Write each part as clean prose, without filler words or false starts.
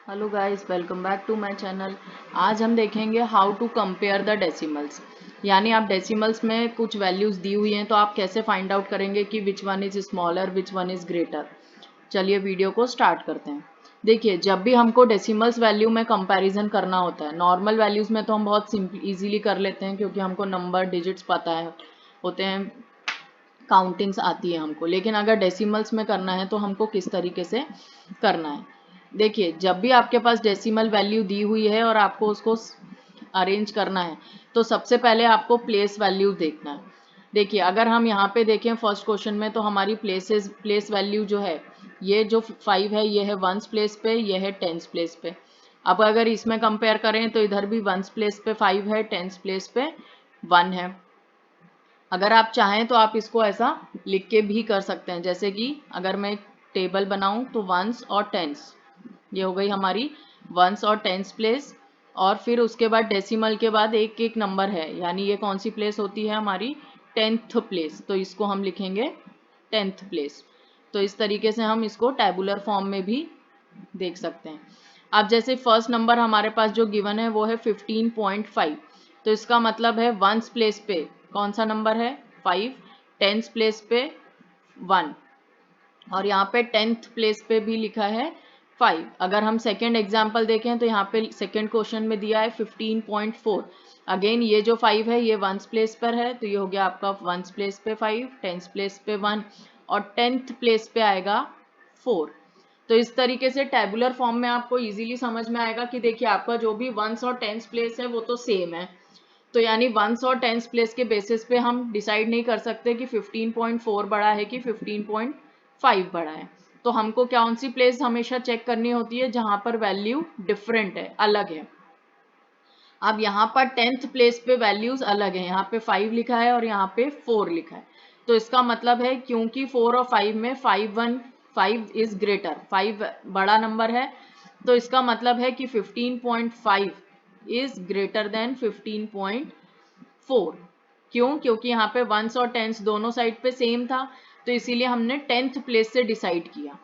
Hello guys, welcome back to my channel. आज हम देखेंगे how to compare the decimals. यानी आप डेसिमल्स में कुछ वैल्यूज दी हुई हैं तो आप कैसे फाइंड आउट करेंगे कि which one is smaller which one is greater. चलिए वीडियो को स्टार्ट करते हैं। देखिए, जब भी हमको डेसिमल्स वैल्यू में कंपैरिजन करना होता है, नॉर्मल वैल्यूज में तो हम बहुत सिंपल इजीली कर लेते हैं क्योंकि हमको नंबर डिजिट्स पता है होते हैं, काउंटिंग्स आती है हमको। लेकिन अगर डेसिमल्स में करना है तो हमको किस तरीके से करना है। देखिए, जब भी आपके पास डेसिमल वैल्यू दी हुई है और आपको उसको अरेंज करना है तो सबसे पहले आपको प्लेस वैल्यू देखना है। देखिए, अगर हम यहाँ पे देखें फर्स्ट क्वेश्चन में तो हमारी प्लेस वैल्यू जो है, ये जो 5 है ये है वंस प्लेस पे, ये है टेंस प्लेस पे। अब अगर इसमें कंपेयर करें तो इधर भी वंस प्लेस पे 5 है, टेंस प्लेस पे 1 है। अगर आप चाहें तो आप इसको ऐसा लिख के भी कर सकते हैं, जैसे कि अगर मैं एक टेबल बनाऊं तो वंस और टेंस, ये हो गई हमारी वंस और टेंस प्लेस। और फिर उसके बाद डेसिमल के बाद एक एक नंबर है, यानी ये कौन सी प्लेस होती है हमारी, टेंथ प्लेस, तो इसको हम लिखेंगे टेंथ प्लेस। तो इस तरीके से हम इसको टैबुलर फॉर्म में भी देख सकते हैं। अब जैसे फर्स्ट नंबर हमारे पास जो गिवन है वो है 15.5, तो इसका मतलब है वंस प्लेस पे कौन सा नंबर है 5, टेंस प्लेस पे 1, और यहाँ पे टेंथ प्लेस पे भी लिखा है 5। अगर हम सेकेंड एग्जाम्पल देखें तो यहाँ पे सेकेंड क्वेश्चन में दिया है 15.4। अगेन ये जो 5 है ये वंस प्लेस पर है, तो ये हो गया आपका वंस प्लेस पे 5, टेंस प्लेस पे 1 और टेंथ प्लेस पे आएगा 4। तो इस तरीके से टेबुलर फॉर्म में आपको इजीली समझ में आएगा कि देखिए आपका जो भी वंस और टेंस प्लेस है वो तो सेम है। तो यानी वंस और टेंस प्लेस के बेसिस पे हम डिसाइड नहीं कर सकते कि 15.4 बड़ा है कि 15.5 बड़ा है। तो हमको कौन सी प्लेस हमेशा चेक करनी होती है, जहां पर वैल्यू डिफरेंट है, अलग है। अब यहाँ पर टेंथ प्लेस पे वैल्यूज अलग है, यहाँ पे 5 लिखा है और यहाँ पे 4 लिखा है। तो इसका मतलब है क्योंकि 4 और 5 में 5 इज ग्रेटर, 5 बड़ा नंबर है, तो इसका मतलब है कि 15.5 इज ग्रेटर देन 15.4। क्यों? क्योंकि यहाँ पे वंस और टेंस दोनों साइड पे सेम था, तो इसीलिए हमने टेंथ प्लेस से डिसाइड किया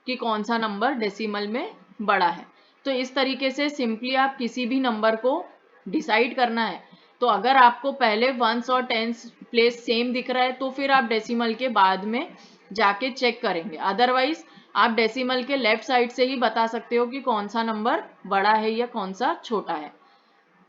कि कौन सा नंबर डेसिमल में बड़ा है। तो इस तरीके से सिंपली आप किसी भी नंबर को डिसाइड करना है, तो अगर आपको पहले वंस और टेंस प्लेस सेम दिख रहा है तो फिर आप डेसिमल के बाद में जाके चेक करेंगे। अदरवाइज आप डेसिमल के लेफ्ट साइड से ही बता सकते हो कि कौन सा नंबर बड़ा है या कौन सा छोटा है।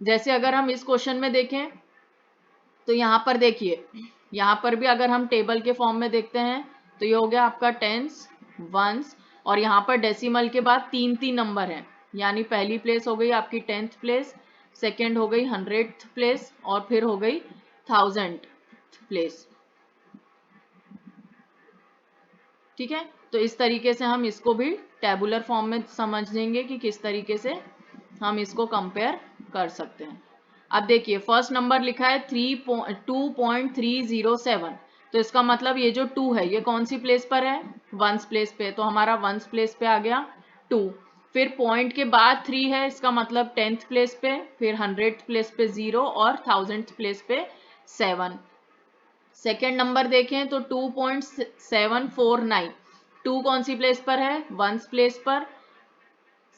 जैसे अगर हम इस क्वेश्चन में देखें तो यहाँ पर देखिए, यहाँ पर भी अगर हम टेबल के फॉर्म में देखते हैं तो ये हो गया आपका टेंस, वंस, और यहाँ पर डेसिमल के बाद 3 नंबर हैं, यानी पहली प्लेस हो गई आपकी टेंथ प्लेस, सेकेंड हो गई 100th प्लेस और फिर हो गई 1000th प्लेस। ठीक है, तो इस तरीके से हम इसको भी टेबुलर फॉर्म में समझेंगे कि किस तरीके से हम इसको कंपेयर कर सकते हैं। अब देखिए फर्स्ट नंबर लिखा है 2.307, तो इसका मतलब ये जो 2 है ये कौन सी प्लेस पर है, वंस प्लेस पे, तो हमारा वंस प्लेस पे आ गया 2। फिर पॉइंट के बाद 3 है, इसका मतलब टेंथ प्लेस पे, फिर 100th प्लेस पे 0 और 1000th प्लेस पे 7। सेकेंड नंबर देखें तो 2.749, 2 कौन सी प्लेस पर है, वंस प्लेस पर,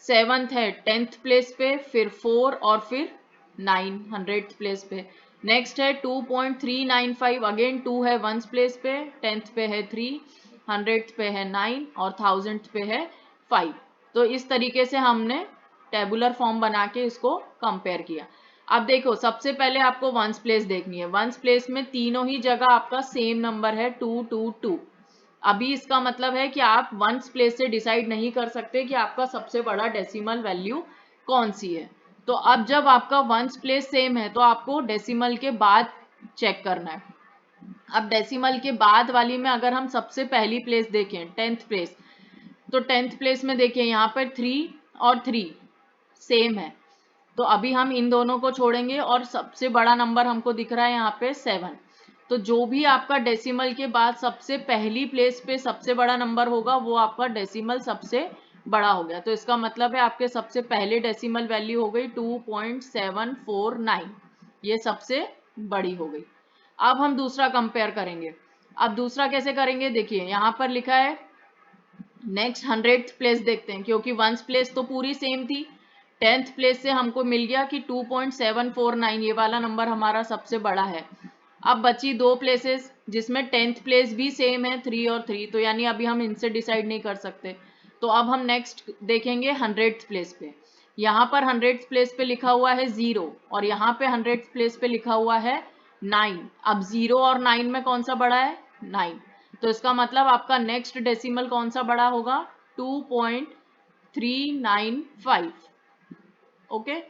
सेवंथ है टेंथ प्लेस पे, फिर 4 और फिर 9 100th प्लेस पे। नेक्स्ट है 2.395, अगेन 2 है वंस प्लेस पे, टेंथ पे है 3, 100th पे है 9 और 1000th पे है 5। तो इस तरीके से हमने टेबुलर फॉर्म बना के इसको कंपेयर किया। अब देखो सबसे पहले आपको वंस प्लेस देखनी है। वंस प्लेस में तीनों ही जगह आपका सेम नंबर है 222। अभी इसका मतलब है कि आप वंस प्लेस से डिसाइड नहीं कर सकते कि आपका सबसे बड़ा डेसिमल वैल्यू कौन सी है। तो अब जब आपका वंस प्लेस सेम है तो आपको डेसिमल के बाद चेक करना है। अब डेसिमल के बाद वाली में अगर हम सबसे पहली प्लेस देखें टेंथ प्लेस, तो टेंथ प्लेस में देखिए यहाँ पर 3 और 3 सेम है, तो अभी हम इन दोनों को छोड़ेंगे और सबसे बड़ा नंबर हमको दिख रहा है यहाँ पे 7। तो जो भी आपका डेसिमल के बाद सबसे पहली प्लेस पे सबसे बड़ा नंबर होगा वो आपका डेसिमल सबसे बड़ा हो गया। तो इसका मतलब है आपके सबसे पहले डेसिमल वैल्यू हो गई 2.749, ये सबसे बड़ी हो गई। अब हम दूसरा कंपेयर करेंगे। अब दूसरा कैसे करेंगे, देखिए यहाँ पर लिखा है नेक्स्ट 100th प्लेस देखते हैं, क्योंकि वंस प्लेस तो पूरी सेम थी। 10th प्लेस से हमको मिल गया कि 2.749, ये वाला नंबर हमारा सबसे बड़ा है। अब बची दो प्लेसेस जिसमें 10th प्लेस भी सेम है, 3 और 3, तो यानी अभी हम इनसे डिसाइड नहीं कर सकते। तो अब हम नेक्स्ट देखेंगे 100th प्लेस पे। यहाँ पर 100th प्लेस पे लिखा हुआ है 0 और यहाँ पे 100th प्लेस पे लिखा हुआ है 9। अब 0 और 9 में कौन सा बड़ा है? 9। तो इसका मतलब आपका नेक्स्ट डेसिमल कौन सा बड़ा होगा? 2.395। ओके,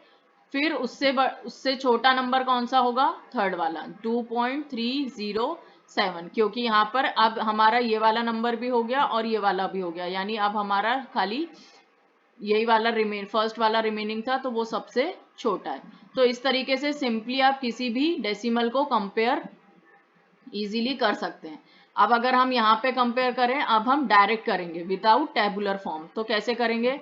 फिर उससे छोटा नंबर कौन सा होगा? थर्ड वाला 2.307, क्योंकि यहाँ पर अब हमारा ये वाला नंबर भी हो गया और ये वाला भी हो गया, यानी अब हमारा खाली यही वाला फर्स्ट वाला रिमेनिंग था, तो वो सबसे छोटा है। तो इस तरीके से सिंपली आप किसी भी डेसिमल को कंपेयर इजीली कर सकते हैं। अब अगर हम यहाँ पे कंपेयर करें, अब हम डायरेक्ट करेंगे विदाउट टेबुलर फॉर्म, तो कैसे करेंगे?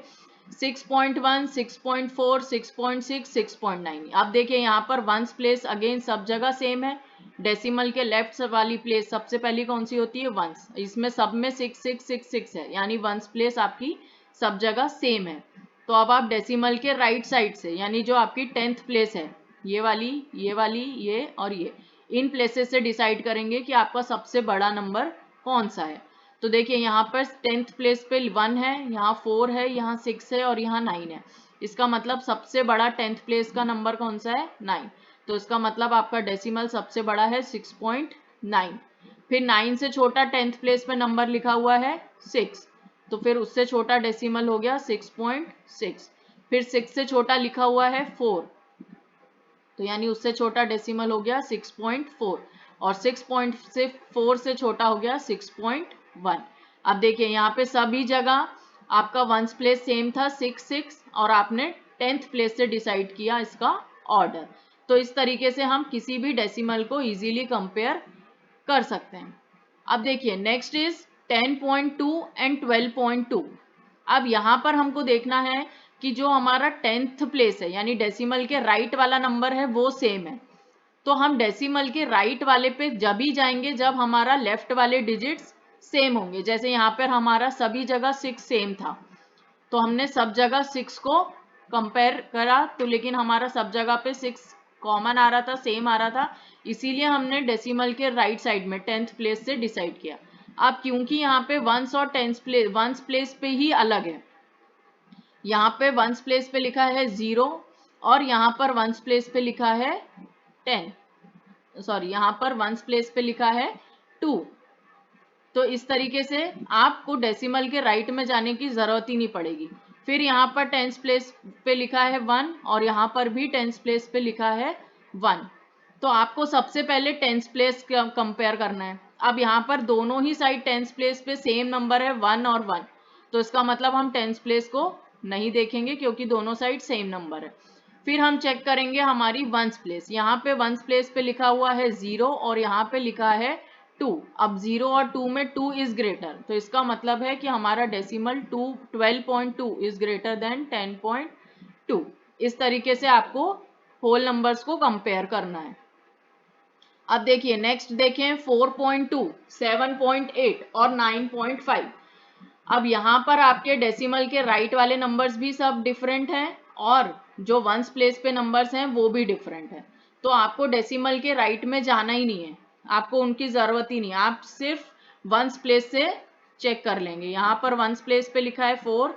6.1, 6.4, 6.6, 6.9। अब देखिए यहाँ पर वंस प्लेस अगेन सब जगह सेम है। डेसिमल के लेफ्ट वाली प्लेस सबसे पहली कौन सी होती है? वंस। इसमें सब में 6 6 6 6 है, यानी वंस प्लेस आपकी सब जगह सेम है। तो अब आप डेसिमल के राइट साइड से, यानी जो आपकी 10th प्लेस है, ये वाली, ये वाली, ये और ये, इन प्लेसेस से डिसाइड करेंगे कि आपका सबसे बड़ा नंबर कौन सा है। तो देखिए यहाँ पर 10th प्लेस पे 1 है, यहाँ 4 है, यहाँ 6 है और यहाँ 9 है। इसका मतलब सबसे बड़ा 10th प्लेस का नंबर कौन सा है? 9। तो इसका मतलब आपका डेसिमल सबसे बड़ा है 6.9। फिर 9 से छोटा 10th प्लेस पे नंबर लिखा हुआ है 6, तो फिर उससे छोटा डेसिमल हो गया 6.6। फिर 6 से छोटा लिखा हुआ है 4, तो यानी उससे छोटा डेसिमल हो गया 6.4, और 6.4 से छोटा हो गया 6.1। अब देखिए यहाँ पे सभी जगह आपका वंस प्लेस सेम था 6 6, और आपने 10th प्लेस से डिसाइड किया इसका ऑर्डर। तो इस तरीके से हम किसी भी डेसिमल को इजीली कंपेयर कर सकते हैं। अब देखिए नेक्स्ट इज 10.2 एंड 12.2। अब यहाँ पर हमको देखना है कि जो हमारा 10th प्लेस है, यानी डेसिमल के राइट वाला नंबर है, वो सेम है। तो हम डेसिमल के राइट वाले पे जब ही जाएंगे जब हमारा लेफ्ट वाले डिजिट्स सेम होंगे। जैसे यहाँ पर हमारा सभी जगह 6 सेम था, तो हमने सब जगह 6 को कंपेयर करा, तो लेकिन हमारा सब जगह पे 6 कॉमन आ रहा था, सेम आ रहा था, इसीलिए हमने डेसिमल के राइट साइड में 10th प्लेस से डिसाइड किया। अब क्योंकि यहाँ पे वंस और वंस प्लेस पे ही अलग है, यहाँ पे वंस प्लेस पे लिखा है 0 और यहाँ पर वंस प्लेस पे लिखा है 10, सॉरी यहाँ पर वंस प्लेस पे लिखा है 2। तो इस तरीके से आपको डेसिमल के राइट में जाने की जरूरत ही नहीं पड़ेगी। फिर यहाँ पर 10th प्लेस पे लिखा है 1 और यहाँ पर भी 10th प्लेस पे लिखा है 1, तो आपको सबसे पहले 10th प्लेस कंपेयर करना है। अब यहाँ पर दोनों ही साइड 10th प्लेस पे सेम नंबर है 1 और 1, तो इसका मतलब हम 10th प्लेस को नहीं देखेंगे क्योंकि दोनों साइड सेम नंबर है। फिर हम चेक करेंगे हमारी वंस प्लेस। यहाँ पे वंस प्लेस पे लिखा हुआ है 0 और यहाँ पे लिखा है 2। अब 0 और 2 में 2 इज ग्रेटर, तो इसका मतलब है कि हमारा डेसिमल 12.2 इज ग्रेटर देन 10.2। इस तरीके से आपको होल नंबर्स को कंपेयर करना है। अब देखिए नेक्स्ट देखें 4.2, 7.8 और 9.5। अब यहाँ पर आपके डेसिमल के राइट वाले नंबर्स भी सब डिफरेंट हैं और जो वंस प्लेस पे नंबर्स हैं वो भी डिफरेंट है। तो आपको डेसिमल के राइट में जाना ही नहीं है, आपको उनकी ज़रूरत ही नहीं है, आप सिर्फ वंस प्लेस से चेक कर लेंगे। यहाँ पर वंस प्लेस पे लिखा है 4,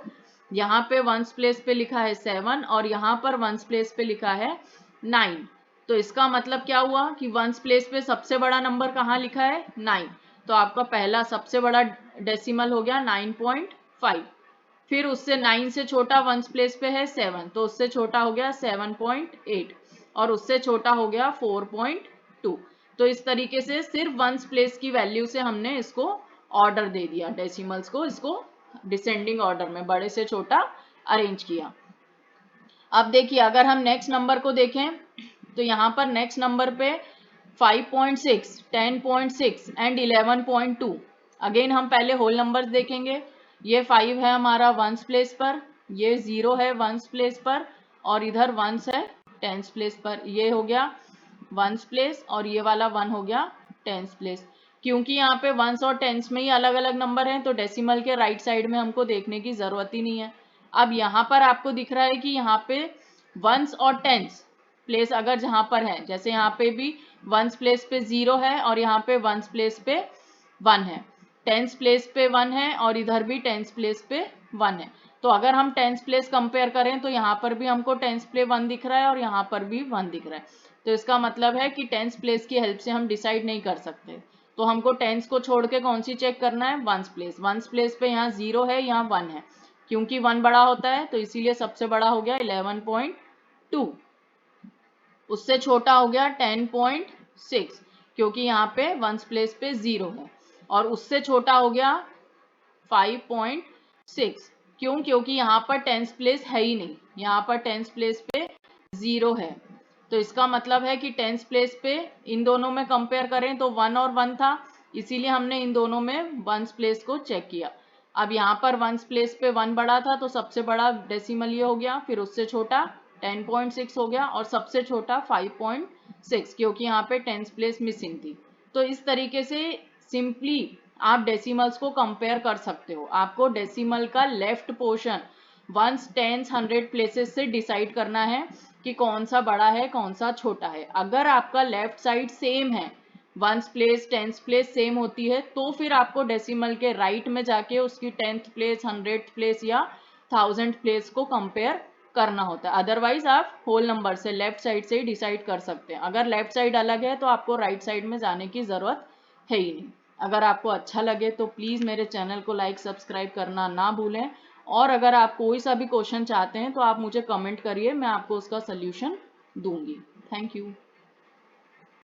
यहाँ पे वंस प्लेस पे लिखा है 7 और यहाँ पर वंस प्लेस पे लिखा है 9। तो इसका मतलब क्या हुआ कि वंस प्लेस पे सबसे बड़ा नंबर कहाँ लिखा है? 9। तो आपका पहला सबसे बड़ा डेसिमल हो गया 9.5। फिर उससे 9 से छोटा वंस प्लेस पे है 7, तो उससे छोटा हो गया 7.8 और उससे छोटा हो गया 4.2। तो इस तरीके से सिर्फ वंस प्लेस की वैल्यू से हमने इसको ऑर्डर दे दिया, डेसिमल्स को इसको डिसेंडिंग ऑर्डर में बड़े से छोटा अरेंज किया। अब देखिए अगर हम नेक्स्ट नंबर को देखें तो यहाँ पर नेक्स्ट नंबर पे 5.6, 10.6 एंड 11.2। अगेन हम पहले होल नंबर्स देखेंगे। ये 5 है हमारा वंस प्लेस पर, ये 0 है वंस प्लेस पर और इधर वंस है 10th प्लेस पर। ये हो गया वंस प्लेस और ये वाला 1 हो गया 10th प्लेस। क्योंकि यहाँ पे वंस और टेंस में ही अलग अलग नंबर हैं तो डेसिमल के राइट साइड में हमको देखने की जरूरत ही नहीं है। अब यहाँ पर आपको दिख रहा है कि यहाँ पे वंस और टेंस प्लेस अगर जहाँ पर है, जैसे यहाँ पे भी वंस प्लेस पे 0 है और यहाँ पे वंस प्लेस पे 1 है, टेंस प्लेस पे 1 है और इधर भी टेंस प्लेस पे 1 है। तो अगर हम टेंस प्लेस कंपेयर करें तो यहाँ पर भी हमको टेंस प्लेस 1 दिख रहा है और यहाँ पर भी 1 दिख रहा है। तो इसका मतलब है कि टेंस प्लेस की हेल्प से हम डिसाइड नहीं कर सकते। तो हमको टेंस को छोड़ के कौन सी चेक करना है, वंस प्लेस। वंस प्लेस पे यहाँ 0 है, यहाँ 1 है, क्योंकि 1 बड़ा होता है तो इसीलिए सबसे बड़ा हो गया 11.2, उससे छोटा हो गया 10.6 क्योंकि यहाँ पे वंस प्लेस पे 0 है, और उससे छोटा हो गया 5.6 क्यों, क्योंकि यहाँ पर टेंस प्लेस है ही नहीं, यहाँ पर टेंस प्लेस पे 0 है। तो इसका मतलब है कि टेंस प्लेस पे इन दोनों में कंपेयर करें तो 1 और 1 था, इसीलिए हमने इन दोनों में वंस प्लेस को चेक किया। अब यहाँ पर वंस प्लेस पे 1 बड़ा था तो सबसे बड़ा डेसिमल ये हो गया, फिर उससे छोटा 10.6 हो गया और सबसे छोटा 5.6 क्योंकि यहाँ पे टेंस प्लेस मिसिंग थी। तो इस तरीके से सिंपली आप डेसिमल्स को कंपेयर कर सकते हो। आपको डेसिमल का left portion ones, tens, 100 places से डिसाइड करना है कि कौन सा बड़ा है कौन सा छोटा है। अगर आपका लेफ्ट साइड सेम है, ones place tens place same होती है, तो फिर आपको डेसिमल के राइट में जाके उसकी 10th प्लेस, 100th प्लेस या 1000th प्लेस को कंपेयर करना होता है। अदरवाइज आप होल नंबर से लेफ्ट साइड से ही डिसाइड कर सकते हैं। अगर लेफ्ट साइड अलग है तो आपको राइट साइड में जाने की जरूरत है ही नहीं। अगर आपको अच्छा लगे तो प्लीज़ मेरे चैनल को लाइक सब्सक्राइब करना ना भूलें, और अगर आप कोई सा भी क्वेश्चन चाहते हैं तो आप मुझे कमेंट करिए, मैं आपको उसका सल्यूशन दूंगी। Thank you.